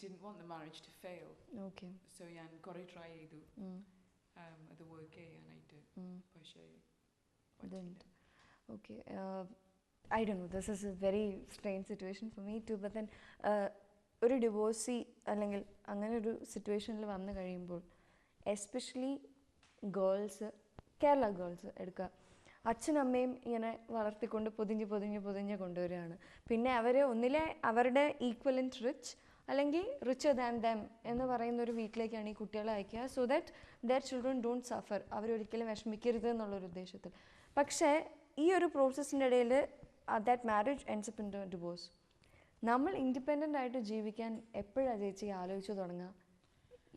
didn't want the marriage to fail. Okay. So ഞാൻ കുറേ try ചെയ്തു. അത് വർക്ക് ചെയ്യാനായിട്ട് പക്ഷേ പറ്റില്ല. Okay. I don't know, this is a very strange situation for me too, but then ഒരു divorcee അല്ലെങ്കിൽ അങ്ങനെ ഒരു സിറ്റുവേഷനിൽ വന്നു കഴിയുമ്പോൾ എസ്പെഷ്യലി ഗേൾസ്, കേരള ഗേൾസ് എടുക്കുക, അച്ഛനമ്മയും ഇങ്ങനെ വളർത്തിക്കൊണ്ട് പൊതിഞ്ഞ് കൊണ്ടുവരികയാണ്. പിന്നെ അവർ ഒന്നിലെ അവരുടെ ഈക്വലൻറ്റ് റിച്ച് അല്ലെങ്കിൽ റിച്ചർ ദാൻ ദം എന്ന് പറയുന്ന ഒരു വീട്ടിലേക്കാണ് ഈ കുട്ടികളെ അയക്കുക. So that their children don't suffer, അവരൊരിക്കലും വിഷമിക്കരുത് എന്നുള്ളൊരു ഉദ്ദേശത്തിൽ. പക്ഷേ ഈ ഒരു പ്രോസസ്സിൻ്റെ ഇടയിൽ that marriage ends up in a divorce. നമ്മൾ ഇൻഡിപെൻഡൻ്റ് ആയിട്ട് ജീവിക്കാൻ എപ്പോഴാണ് ചേച്ചി ആലോചിച്ച് തുടങ്ങുക?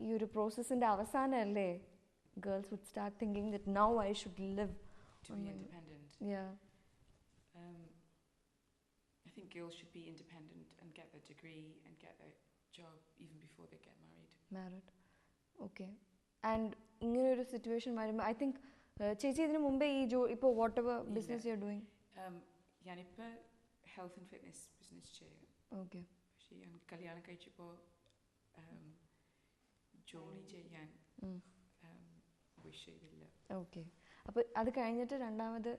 ഈ ഒരു പ്രോസസ്സിൻ്റെ അവസാനമല്ലേ girls would start thinking that now I should live to be independent. Yeah. I think girls should be independent and get their degree and get a job even before they get married. Okay. And ഇങ്ങനെ ഒരു situation വരുമ്പോൾ I think ചേച്ചി ഇതിന് മുമ്പേ ഈ ഇപ്പോൾ what ever business you are doing? ഞാനിപ്പോൾ health and fitness business ചെയ്യും. ഓക്കെ. പക്ഷേ ഞാൻ കല്യാണം കഴിച്ചപ്പോൾ ജോലി ചെയ്യാൻ വിഷയമില്ല. ഓക്കെ. അപ്പോൾ അത് കഴിഞ്ഞിട്ട് രണ്ടാമത്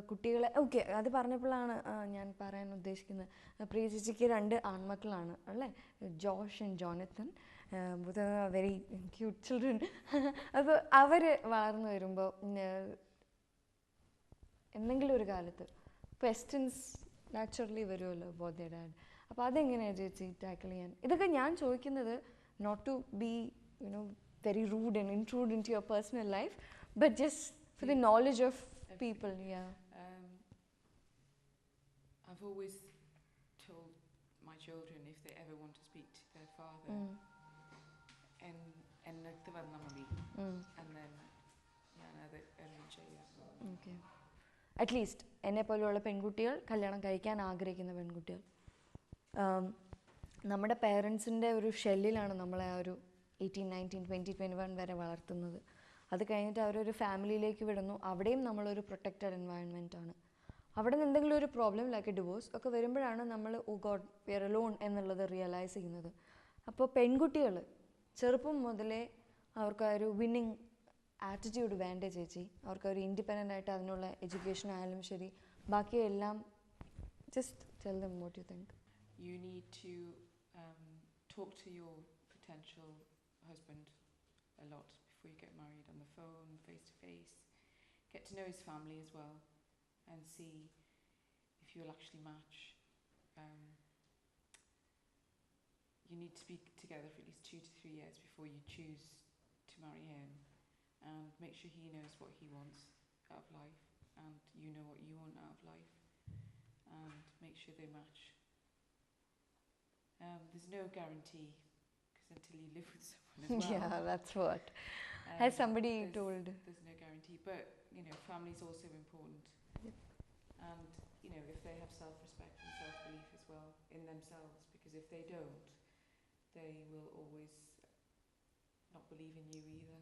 കുട്ടികളെ, ഓക്കെ, അത് പറഞ്ഞപ്പോഴാണ് ഞാൻ പറയാൻ ഉദ്ദേശിക്കുന്നത്. പ്രിയ ചേച്ചിക്ക് 2 ആൺമക്കളാണ് അല്ലേ, Josh and Jonathan, very cute children. അപ്പോൾ അവർ വളർന്നു വരുമ്പോൾ എന്തെങ്കിലും ഒരു കാലത്ത് ക്വസ്റ്റ്യൻസ് നാച്ചുറലി വരുമല്ലോ അബൌട്ട് ദെയർ ഡാഡ്. അപ്പോൾ അതെങ്ങനെയാണ് ചേച്ചി ടാക്കിൾ ചെയ്യാൻ? ഇതൊക്കെ ഞാൻ ചോദിക്കുന്നത് not to be very rude and intrude into your personal life, but just for the knowledge of people. Yeah. I've always told my children if they ever want to speak to their father and then ഞാനത് arrange ചെയ്യാം. Okay. At least എന്നെ പോലെയുള്ള പെൺകുട്ടികൾ, കല്യാണം കഴിക്കാൻ ആഗ്രഹിക്കുന്ന പെൺകുട്ടികൾ, നമ്മുടെ പേരൻസിൻ്റെ ഒരു ഷെല്ലിലാണ് നമ്മളെ ആ ഒരു 18, 19, 20, 21 വരെ വളർത്തുന്നത്. അത് കഴിഞ്ഞിട്ട് അവരൊരു ഫാമിലിയിലേക്ക് വിടുന്നു. അവിടെയും നമ്മളൊരു പ്രൊട്ടക്റ്റഡ് എൻവയൺമെൻ്റ് ആണ്. അവിടെ നിന്ന് എന്തെങ്കിലും ഒരു പ്രോബ്ലം ലൈക്ക് എ ഡിവോഴ്സ് ഒക്കെ വരുമ്പോഴാണ് നമ്മൾ ഓ ഗോഡ് വി ആർ അലോൺ എന്നുള്ളത് റിയലൈസ് ചെയ്യുന്നത്. അപ്പോൾ പെൺകുട്ടികൾ ചെറുപ്പം മുതലേ അവർക്ക് ഒരു വിന്നിങ് ആറ്റിറ്റ്യൂഡ് വേണ്ടേ ചേച്ചി? അവർക്കൊരു ഇൻഡിപെൻഡൻ്റ് ആയിട്ട് അതിനുള്ള എഡ്യൂക്കേഷൻ ആയാലും ശരി, ബാക്കിയെല്ലാം just tell them what you think. You need to talk to your potential husband a lot before you get married, on the phone, face to face. Get to know his family as well and see if you'll actually match. You need to be together for at least 2 to 3 years before you choose to marry him, and make sure he knows what he wants out of life and you know what you want out of life, and make sure they match. There's no guarantee until you live with someone as well. Yeah, that's what. Has somebody told? There's no guarantee, but family is also important. Yep. And if they have self-respect and self-belief as well in themselves, because if they don't, they will always not believe in you either.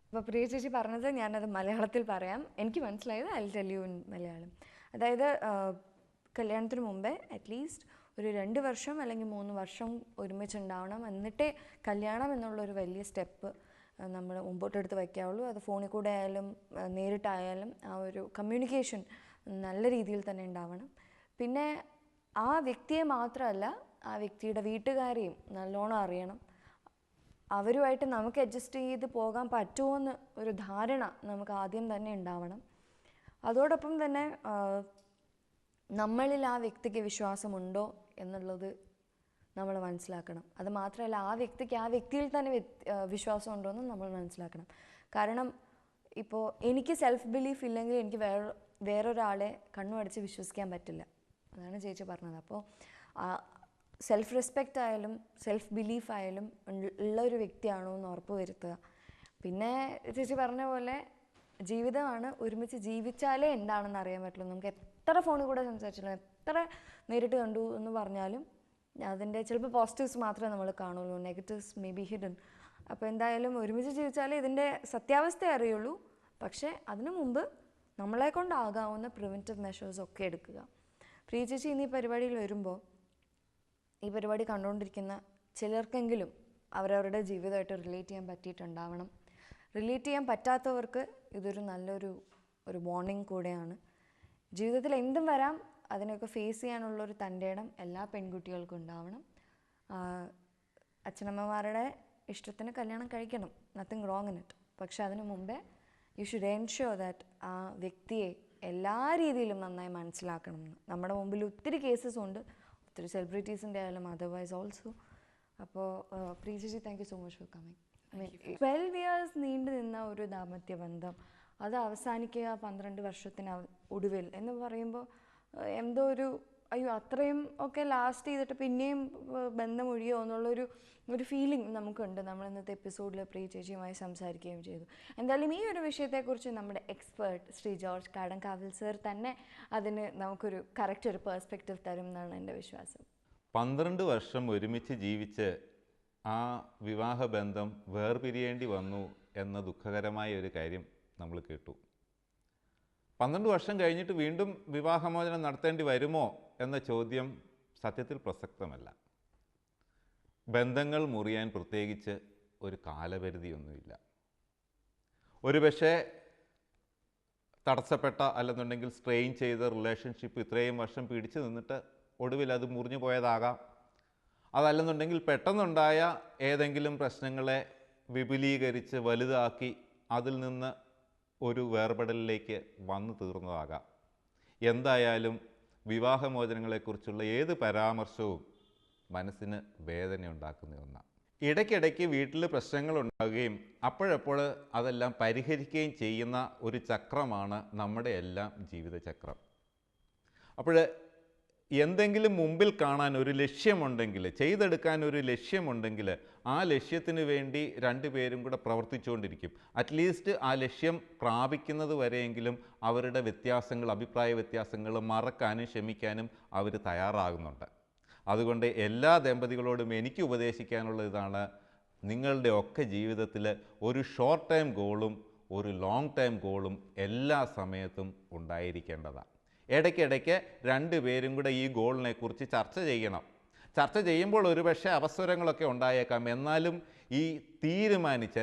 അപ്പോൾ പ്രിയ ചേച്ചി പറഞ്ഞത് ഞാനത് മലയാളത്തിൽ പറയാം. എനിക്ക് മനസ്സിലായത് I will tell you in Malayalam. അതായത് കല്യാണത്തിന് മുമ്പേ അറ്റ്ലീസ്റ്റ് ഒരു 2 വർഷം അല്ലെങ്കിൽ 3 വർഷം ഒരുമിച്ചുണ്ടാവണം. എന്നിട്ടേ കല്യാണം എന്നുള്ളൊരു വലിയ സ്റ്റെപ്പ് നമ്മൾ മുമ്പോട്ടെടുത്ത് വയ്ക്കാവുള്ളൂ. അത് ഫോണിൽ കൂടെ ആയാലും നേരിട്ടായാലും ആ ഒരു കമ്മ്യൂണിക്കേഷൻ നല്ല രീതിയിൽ തന്നെ ഉണ്ടാവണം. പിന്നെ ആ വ്യക്തിയെ മാത്രമല്ല, ആ വ്യക്തിയുടെ വീട്ടുകാരെയും നല്ലോണം അറിയണം. അവരുമായിട്ട് നമുക്ക് അഡ്ജസ്റ്റ് ചെയ്ത് പോകാൻ പറ്റുമോ എന്ന് ഒരു ധാരണ നമുക്ക് ആദ്യം തന്നെ ഉണ്ടാവണം. അതോടൊപ്പം തന്നെ നമ്മളിൽ ആ വ്യക്തിക്ക് വിശ്വാസമുണ്ടോ എന്നുള്ളത് നമ്മൾ മനസ്സിലാക്കണം. അത് മാത്രമല്ല, ആ വ്യക്തിക്ക് ആ വ്യക്തിയിൽ തന്നെ വിശ്വാസം ഉണ്ടോ എന്നും നമ്മൾ മനസ്സിലാക്കണം. കാരണം ഇപ്പോൾ എനിക്ക് സെൽഫ് ബിലീഫ് ഇല്ലെങ്കിൽ എനിക്ക് വേറൊരാളെ കണ്ണുമടച്ച് വിശ്വസിക്കാൻ പറ്റില്ല. അതാണ് ചേച്ചി പറഞ്ഞത്. അപ്പോൾ സെൽഫ് റെസ്പെക്റ്റ് ആയാലും സെൽഫ് ബിലീഫ് ആയാലും ഉള്ളൊരു വ്യക്തിയാണോ എന്ന് ഉറപ്പ് വരുത്തുക. പിന്നെ ചേച്ചി പറഞ്ഞ പോലെ ജീവിതമാണ്, ഒരുമിച്ച് ജീവിച്ചാലേ എന്താണെന്ന് അറിയാൻ പറ്റുള്ളൂ. നമുക്ക് എത്ര ഫോണിൽ കൂടെ സംസാരിച്ചാലും എത്ര നേരിട്ട് കണ്ടു എന്ന് പറഞ്ഞാലും അതിൻ്റെ ചിലപ്പോൾ പോസിറ്റീവ്സ് മാത്രമേ നമ്മൾ കാണുള്ളൂ, നെഗറ്റീവ്സ് മേ ബി ഹിഡൻ. അപ്പോൾ എന്തായാലും ഒരുമിച്ച് ജീവിച്ചാലേ ഇതിൻ്റെ സത്യാവസ്ഥ അറിയുള്ളൂ. പക്ഷേ അതിനു മുമ്പ് നമ്മളെ കൊണ്ടാകാവുന്ന പ്രിവെൻറ്റീവ് മെഷേഴ്സൊക്കെ എടുക്കുക. പ്രിയ ചേച്ചി ഇന്ന് ഈ പരിപാടിയിൽ വരുമ്പോൾ ഈ പരിപാടി കണ്ടുകൊണ്ടിരിക്കുന്ന ചിലർക്കെങ്കിലും അവരവരുടെ ജീവിതമായിട്ട് റിലേറ്റ് ചെയ്യാൻ പറ്റിയിട്ടുണ്ടാവണം. റിലേറ്റ് ചെയ്യാൻ പറ്റാത്തവർക്ക് ഇതൊരു നല്ലൊരു വാർണിംഗ് കൂടെയാണ്. ജീവിതത്തിൽ എന്തും വരാം, അതിനൊക്കെ ഫേസ് ചെയ്യാനുള്ളൊരു തൻ്റെ ഇടം എല്ലാ പെൺകുട്ടികൾക്കും ഉണ്ടാവണം. അച്ഛനമ്മമാരുടെ ഇഷ്ടത്തിന് കല്യാണം കഴിക്കണം, നത്തിങ് റോങ് ഇൻ ഇറ്റ്. പക്ഷെ അതിനു മുമ്പേ യു ഷുഡ് എൻഷ്യൂർ ദാറ്റ് ആ വ്യക്തിയെ എല്ലാ രീതിയിലും നന്നായി മനസ്സിലാക്കണം എന്ന്. നമ്മുടെ മുമ്പിൽ ഒത്തിരി കേസസ് ഉണ്ട്, ഒത്തിരി സെലിബ്രിറ്റീസിൻ്റെ ആയാലും അതർവൈസ് ഓൾസോ. അപ്പോൾ Preeji, thank you so much for coming. 12 years നീണ്ടു നിന്ന ഒരു ദാമ്പത്യ ബന്ധം അത് അവസാനിക്കുക 12 വർഷത്തിന് ഒടുവിൽ എന്ന് പറയുമ്പോൾ എന്തോ അയ്യോ അത്രയും ഒക്കെ ലാസ്റ്റ് ചെയ്തിട്ട് പിന്നെയും ബന്ധമൊഴിയോ എന്നുള്ളൊരു ഫീലിംഗ് നമുക്കുണ്ട്. നമ്മൾ ഇന്നത്തെ എപ്പിസോഡിൽ പ്രിയ ചേച്ചിയുമായി സംസാരിക്കുകയും ചെയ്തു. എന്തായാലും ഈ ഒരു വിഷയത്തെക്കുറിച്ച് നമ്മുടെ എക്സ്പേർട്ട് ശ്രീ ജോർജ് കാടൻകാവിൽ സർ തന്നെ അതിന് നമുക്കൊരു കറക്റ്റ് ഒരു പേഴ്സ്പെക്റ്റീവ് തരും എന്നാണ് എൻ്റെ വിശ്വാസം. 12 വർഷം ഒരുമിച്ച് ജീവിച്ച് ആ വിവാഹബന്ധം വേർപിരിയേണ്ടി വന്നു എന്ന ദുഃഖകരമായ ഒരു കാര്യം നമ്മൾ കേട്ടു. 12 വർഷം കഴിഞ്ഞിട്ട് വീണ്ടും വിവാഹമോചനം നടത്തേണ്ടി വരുമോ എന്ന ചോദ്യം സത്യത്തിൽ പ്രസക്തമല്ല. ബന്ധങ്ങൾ മുറിയാൻ പ്രത്യേകിച്ച് ഒരു കാലപരിധിയൊന്നുമില്ല. ഒരുപക്ഷെ തടസ്സപ്പെട്ട അല്ലെന്നുണ്ടെങ്കിൽ സ്ട്രെയിൻ ചെയ്ത റിലേഷൻഷിപ്പ് ഇത്രയും വർഷം പിടിച്ചു നിന്നിട്ട് ഒടുവിൽ അത് മുറിഞ്ഞു പോയതാകാം. അതല്ലെന്നുണ്ടെങ്കിൽ പെട്ടെന്നുണ്ടായ ഏതെങ്കിലും പ്രശ്നങ്ങളെ വിപുലീകരിച്ച് വലുതാക്കി അതിൽ നിന്ന് ഒരു വേർപെടലിലേക്ക് വന്നു തീർന്നതാകാം. എന്തായാലും വിവാഹമോചനങ്ങളെക്കുറിച്ചുള്ള ഏത് പരാമർശവും മനസ്സിന് വേദന ഉണ്ടാക്കുന്ന ഒന്നാണ്. ഇടയ്ക്കിടയ്ക്ക് വീട്ടിൽ പ്രശ്നങ്ങളുണ്ടാകുകയും അപ്പോഴപ്പോൾ അതെല്ലാം പരിഹരിക്കുകയും ചെയ്യുന്ന ഒരു ചക്രമാണ് നമ്മുടെ എല്ലാം ജീവിതചക്രം. അപ്പോൾ എന്തെങ്കിലും മുമ്പിൽ കാണാൻ ഒരു ലക്ഷ്യമുണ്ടെങ്കിൽ, ചെയ്തെടുക്കാൻ ഒരു ലക്ഷ്യമുണ്ടെങ്കിൽ ആ ലക്ഷ്യത്തിന് വേണ്ടി രണ്ടുപേരും കൂടെ പ്രവർത്തിച്ചുകൊണ്ടിരിക്കും. അറ്റ്ലീസ്റ്റ് ആ ലക്ഷ്യം പ്രാപിക്കുന്നത് വരെയെങ്കിലും അവരുടെ വ്യത്യാസങ്ങൾ, അഭിപ്രായ വ്യത്യാസങ്ങൾ മറക്കാനും ക്ഷമിക്കാനും അവർ തയ്യാറാകുന്നുണ്ട്. അതുകൊണ്ട് എല്ലാ ദമ്പതികളോടും എനിക്ക് ഉപദേശിക്കാനുള്ള ഇതാണ്, നിങ്ങളുടെ ഒക്കെ ജീവിതത്തിൽ ഒരു ഷോർട്ട് ടൈം ഗോളും ഒരു ലോങ് ടൈം ഗോളും എല്ലാ സമയത്തും ഉണ്ടായിരിക്കേണ്ടതാണ്. ഇടയ്ക്കിടയ്ക്ക് രണ്ടുപേരും കൂടെ ഈ ഗോളിനെ കുറിച്ച് ചർച്ച ചെയ്യണം. ചർച്ച ചെയ്യുമ്പോൾ ഒരുപക്ഷെ അവസരങ്ങളൊക്കെ ഉണ്ടായേക്കാം. എന്നാലും ഈ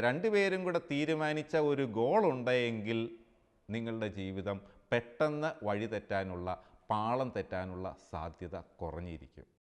രണ്ടുപേരും കൂടെ തീരുമാനിച്ച ഒരു ഗോൾ ഉണ്ടെങ്കിൽ നിങ്ങളുടെ ജീവിതം പെട്ടെന്ന് വഴി തെറ്റാനുള്ള, പാളം തെറ്റാനുള്ള സാധ്യത കുറഞ്ഞിരിക്കും.